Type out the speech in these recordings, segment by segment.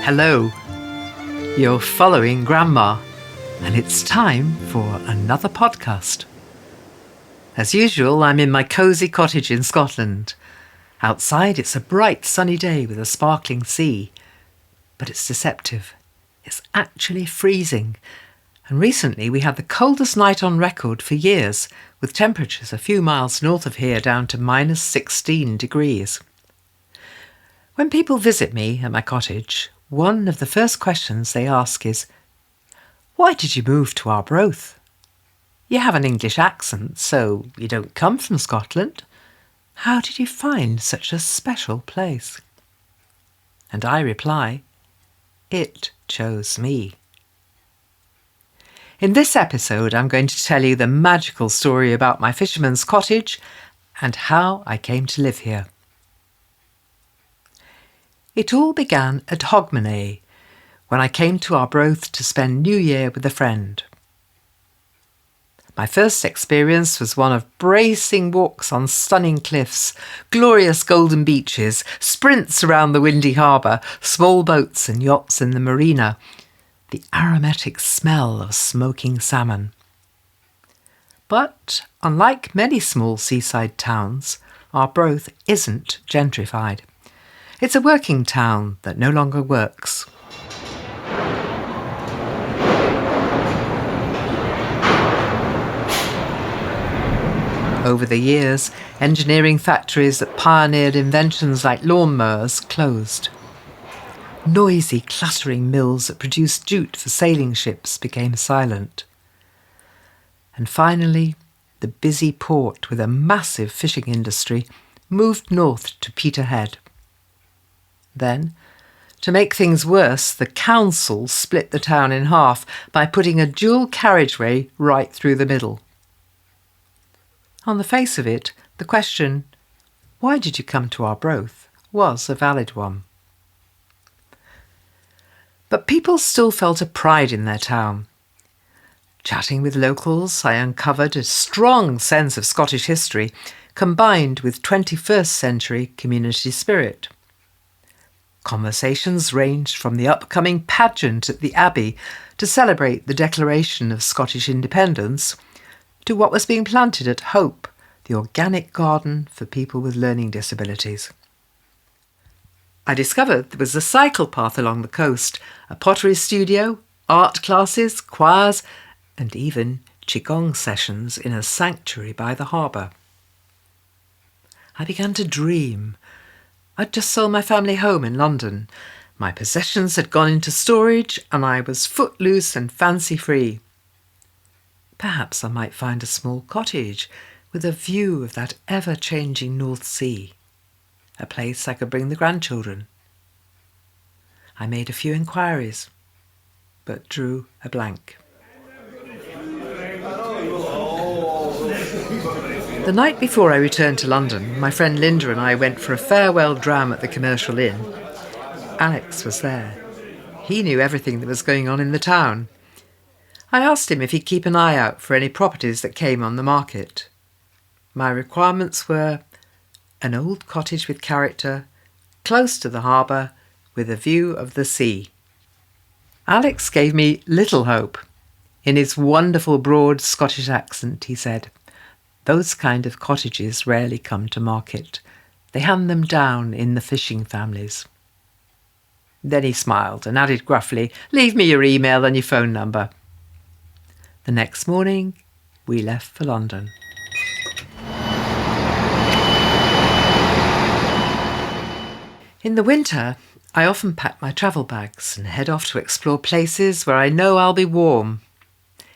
Hello, you're following Grandma, and it's time for another podcast. As usual, I'm in my cosy cottage in Scotland. Outside, it's a bright sunny day with a sparkling sea, but it's deceptive. It's actually freezing, and recently we had the coldest night on record for years, with temperatures a few miles north of here down to minus 16 degrees. When people visit me at my cottage, one of the first questions they ask is, "Why did you move to Arbroath? You have an English accent, so you don't come from Scotland. How did you find such a special place?" And I reply, "It chose me." In this episode, I'm going to tell you the magical story about my fisherman's cottage and how I came to live here. It all began at Hogmanay, when I came to Arbroath to spend New Year with a friend. My first experience was one of bracing walks on stunning cliffs, glorious golden beaches, sprints around the windy harbour, small boats and yachts in the marina, the aromatic smell of smoking salmon. But, unlike many small seaside towns, Arbroath isn't gentrified. It's a working town that no longer works. Over the years, engineering factories that pioneered inventions like lawnmowers closed. Noisy, clattering mills that produced jute for sailing ships became silent. And finally, the busy port with a massive fishing industry moved north to Peterhead. Then, to make things worse, the council split the town in half by putting a dual carriageway right through the middle. On the face of it, the question, "Why did you come to Arbroath?" was a valid one. But people still felt a pride in their town. Chatting with locals, I uncovered a strong sense of Scottish history combined with 21st century community spirit. Conversations ranged from the upcoming pageant at the Abbey to celebrate the declaration of Scottish independence to what was being planted at Hope, the organic garden for people with learning disabilities. I discovered there was a cycle path along the coast, a pottery studio, art classes, choirs, and even qigong sessions in a sanctuary by the harbour. I began to dream. I'd just sold my family home in London. My possessions had gone into storage and I was footloose and fancy-free. Perhaps I might find a small cottage with a view of that ever-changing North Sea, a place I could bring the grandchildren. I made a few inquiries, but drew a blank. The night before I returned to London, my friend Linda and I went for a farewell dram at the Commercial Inn. Alex was there. He knew everything that was going on in the town. I asked him if he'd keep an eye out for any properties that came on the market. My requirements were an old cottage with character, close to the harbour, with a view of the sea. Alex gave me little hope. In his wonderful broad Scottish accent, he said, "Those kind of cottages rarely come to market. They hand them down in the fishing families." Then he smiled and added gruffly, "Leave me your email and your phone number." The next morning, we left for London. In the winter, I often pack my travel bags and head off to explore places where I know I'll be warm.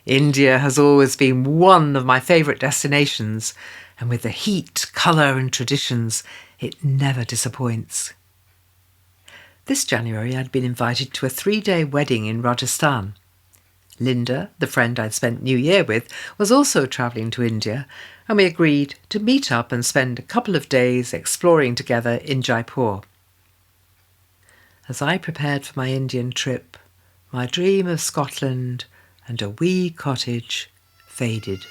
India has always been one of my favourite destinations, and with the heat, colour and traditions, it never disappoints. This January I'd been invited to a 3-day wedding in Rajasthan. Linda, the friend I'd spent New Year with, was also travelling to India, and we agreed to meet up and spend a couple of days exploring together in Jaipur. As I prepared for my Indian trip, my dream of Scotland and a wee cottage faded.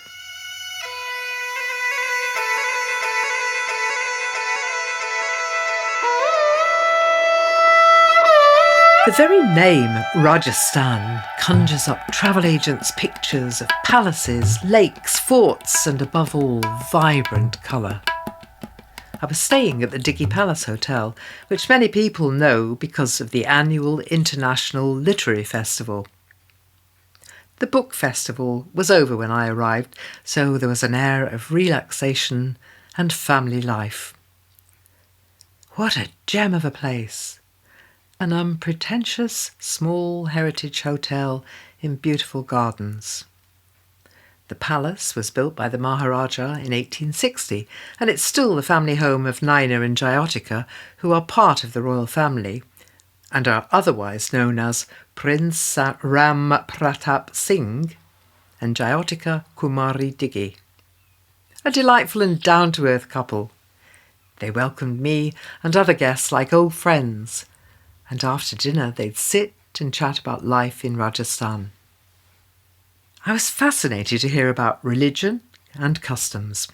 The very name Rajasthan conjures up travel agents' pictures of palaces, lakes, forts, and above all, vibrant colour. I was staying at the Diggy Palace Hotel, which many people know because of the annual International Literary Festival. The book festival was over when I arrived, so there was an air of relaxation and family life. What a gem of a place! An unpretentious, small heritage hotel in beautiful gardens. The palace was built by the Maharaja in 1860, and it's still the family home of Naina and Jayotika, who are part of the royal family, and are otherwise known as Prince Ram Pratap Singh and Jayotika Kumari Diggy. A delightful and down-to-earth couple. They welcomed me and other guests like old friends, and after dinner they'd sit and chat about life in Rajasthan. I was fascinated to hear about religion and customs.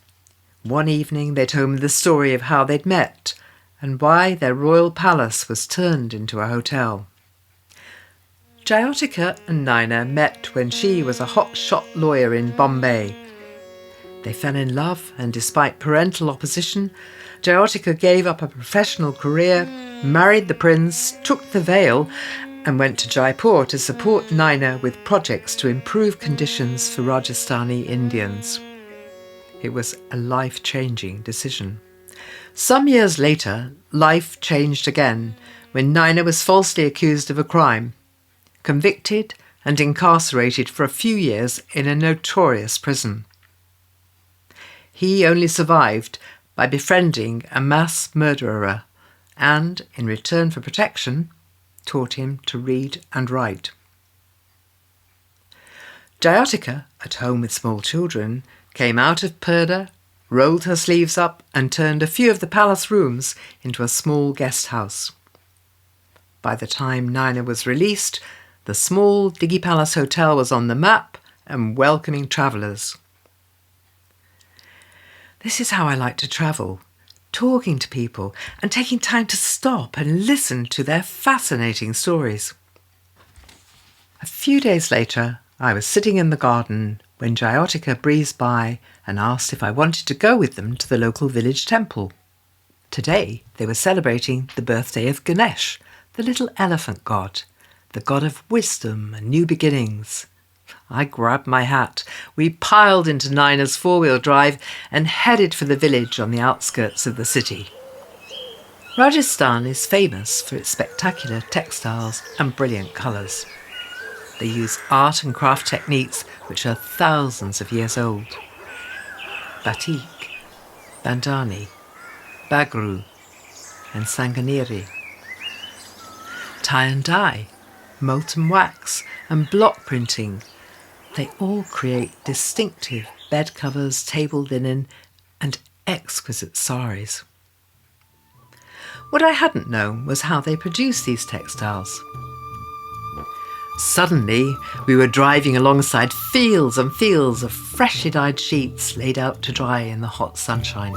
One evening they told me the story of how they'd met and why their royal palace was turned into a hotel. Jayotika and Naina met when she was a hotshot lawyer in Bombay. They fell in love, and despite parental opposition, Jayotika gave up a professional career, married the prince, took the veil, and went to Jaipur to support Naina with projects to improve conditions for Rajasthani Indians. It was a life-changing decision. Some years later, life changed again when Naina was falsely accused of a crime, convicted and incarcerated for a few years in a notorious prison. He only survived by befriending a mass murderer and, in return for protection, taught him to read and write. Jayotika, at home with small children, came out of purdah, rolled her sleeves up and turned a few of the palace rooms into a small guest house. By the time Naina was released, the small Diggy Palace Hotel was on the map and welcoming travellers. This is how I like to travel, talking to people and taking time to stop and listen to their fascinating stories. A few days later, I was sitting in the garden when Jayotika breezed by and asked if I wanted to go with them to the local village temple. Today, they were celebrating the birthday of Ganesh, the little elephant god, the god of wisdom and new beginnings. I grabbed my hat. We piled into Naina's four-wheel drive and headed for the village on the outskirts of the city. Rajasthan is famous for its spectacular textiles and brilliant colours. They use art and craft techniques which are thousands of years old. Batik, Bandhani, Bagru and Sanganeri. Tie and dye, molten wax and block printing. They all create distinctive bed covers, table linen and exquisite saris. What I hadn't known was how they produce these textiles. Suddenly, we were driving alongside fields and fields of freshly dyed sheets laid out to dry in the hot sunshine.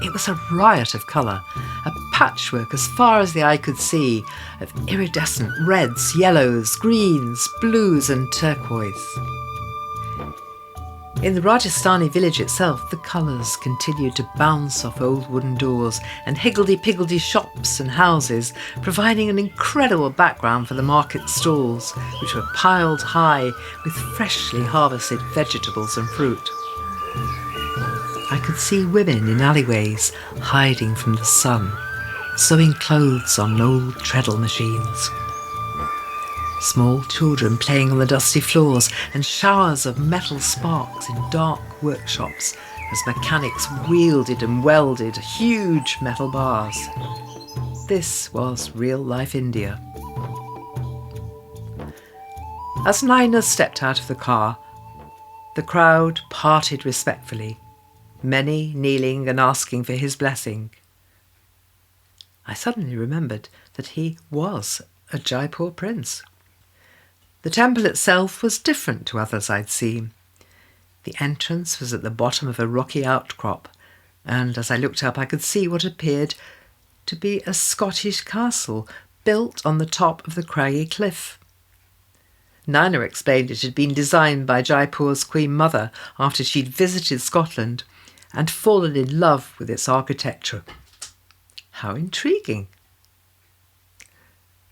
It was a riot of colour, a patchwork as far as the eye could see of iridescent reds, yellows, greens, blues and turquoise. In the Rajasthani village itself, the colours continued to bounce off old wooden doors and higgledy-piggledy shops and houses, providing an incredible background for the market stalls, which were piled high with freshly harvested vegetables and fruit. I could see women in alleyways hiding from the sun, sewing clothes on old treadle machines. Small children playing on the dusty floors and showers of metal sparks in dark workshops as mechanics wielded and welded huge metal bars. This was real-life India. As Naina stepped out of the car, the crowd parted respectfully, many kneeling and asking for his blessing. I suddenly remembered that he was a Jaipur prince. The temple itself was different to others I'd seen. The entrance was at the bottom of a rocky outcrop, and as I looked up I could see what appeared to be a Scottish castle built on the top of the craggy cliff. Nina explained it had been designed by Jaipur's Queen Mother after she'd visited Scotland and fallen in love with its architecture. How intriguing!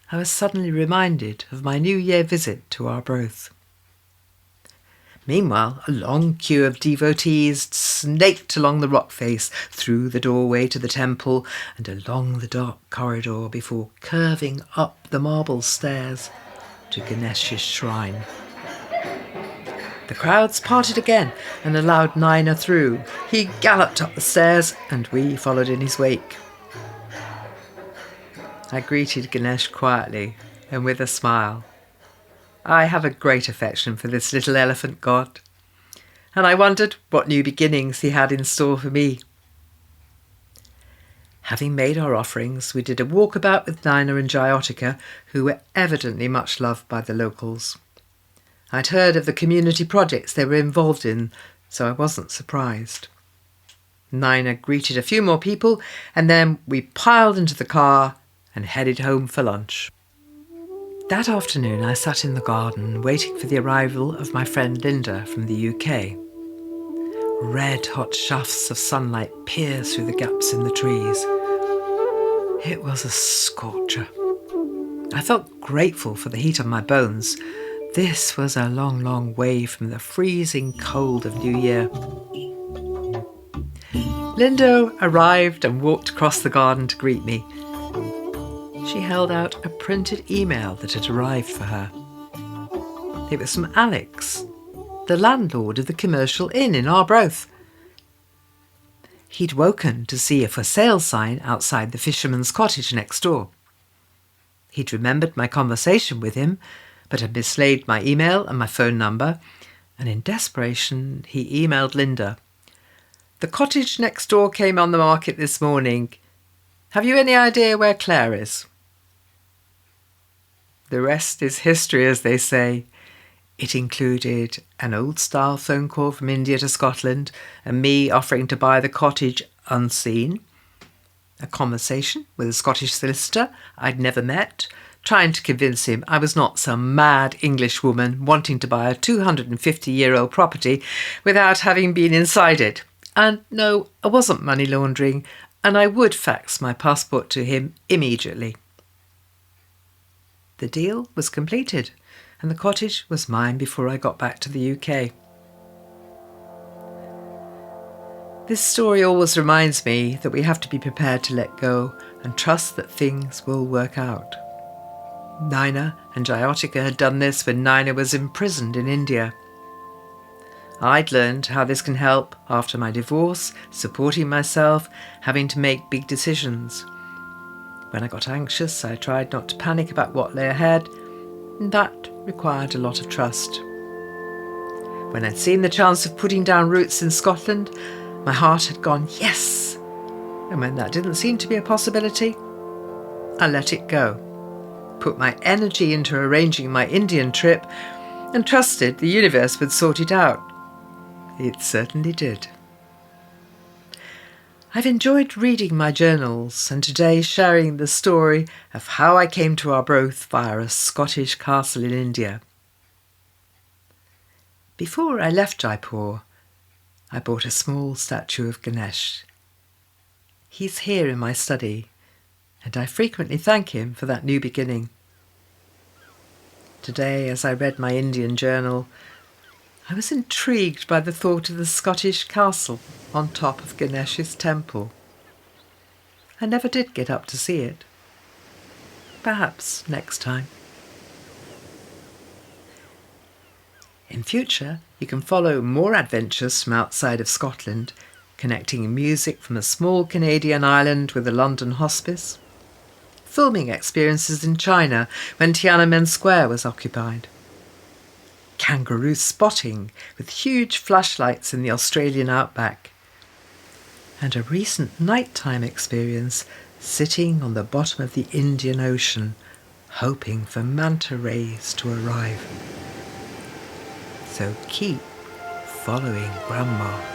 I was suddenly reminded of my New Year visit to Arbroath. Meanwhile, a long queue of devotees snaked along the rock face, through the doorway to the temple and along the dark corridor before curving up the marble stairs to Ganesh's shrine. The crowds parted again and allowed Nina through. He galloped up the stairs and we followed in his wake. I greeted Ganesh quietly and with a smile. I have a great affection for this little elephant god, and I wondered what new beginnings he had in store for me. Having made our offerings, we did a walkabout with Nina and Jayotika, who were evidently much loved by the locals. I'd heard of the community projects they were involved in, so I wasn't surprised. Nina greeted a few more people, and then we piled into the car and headed home for lunch. That afternoon I sat in the garden waiting for the arrival of my friend Linda from the UK. Red-hot shafts of sunlight pierced through the gaps in the trees. It was a scorcher. I felt grateful for the heat on my bones. This was a long, long way from the freezing cold of New Year. Linda arrived and walked across the garden to greet me. She held out a printed email that had arrived for her. It was from Alex, the landlord of the commercial inn in Arbroath. He'd woken to see a for sale sign outside the fisherman's cottage next door. He'd remembered my conversation with him, but had mislaid my email and my phone number, and in desperation he emailed Linda. "The cottage next door came on the market this morning. Have you any idea where Claire is?" The rest is history, as they say. It included an old-style phone call from India to Scotland and me offering to buy the cottage unseen, a conversation with a Scottish solicitor I'd never met, trying to convince him I was not some mad English woman wanting to buy a 250-year-old property without having been inside it. And no, I wasn't money laundering, and I would fax my passport to him immediately. The deal was completed, and the cottage was mine before I got back to the UK. This story always reminds me that we have to be prepared to let go and trust that things will work out. Nina and Jayotika had done this when Nina was imprisoned in India. I'd learned how this can help after my divorce, supporting myself, having to make big decisions. When I got anxious, I tried not to panic about what lay ahead, and that required a lot of trust. When I'd seen the chance of putting down roots in Scotland, my heart had gone, yes! And when that didn't seem to be a possibility, I let it go, put my energy into arranging my Indian trip, and trusted the universe would sort it out. It certainly did. I've enjoyed reading my journals and today sharing the story of how I came to Arbroath via a Scottish castle in India. Before I left Jaipur, I bought a small statue of Ganesh. He's here in my study, and I frequently thank him for that new beginning. Today, as I read my Indian journal, I was intrigued by the thought of the Scottish castle on top of Ganesh's temple. I never did get up to see it. Perhaps next time. In future, you can follow more adventures from outside of Scotland, connecting music from a small Canadian island with a London hospice, filming experiences in China when Tiananmen Square was occupied, kangaroo spotting with huge flashlights in the Australian outback, and a recent nighttime experience sitting on the bottom of the Indian Ocean, hoping for manta rays to arrive. So keep following Grandma.